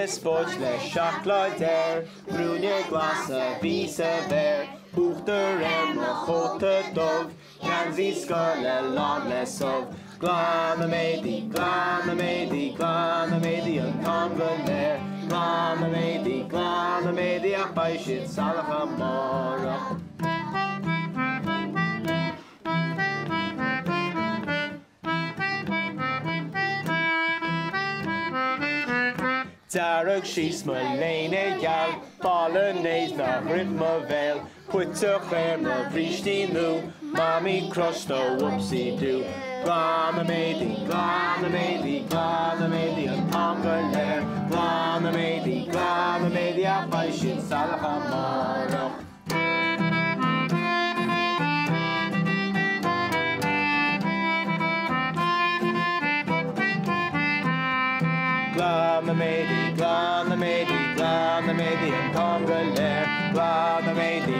sport le siaclaidir, brúne glasa ví sa ver, Uachtar mo chóta dog, Gansi scar le lán le sov, Glanaim Éadaí, Glanaim Éadaí, Glanaim Éadaí an Congaléir, Glanaim Éadaí ach baishid salacha marach. Darach she's my lane gal, Bolognese na rhythm veil, Pwtach na vrishti nu, Mommy crushed the whoopsie do. Glanaim Éadaí, Glanaim Éadaí, Glanaim Éadaí an Congaléir, Glanaim Éadaí ach baishid salacha marach. Glanaim Éadaí, Glanaim Éadaí, Glanaim Éadaí an Congaléir, Glanaim Éadaí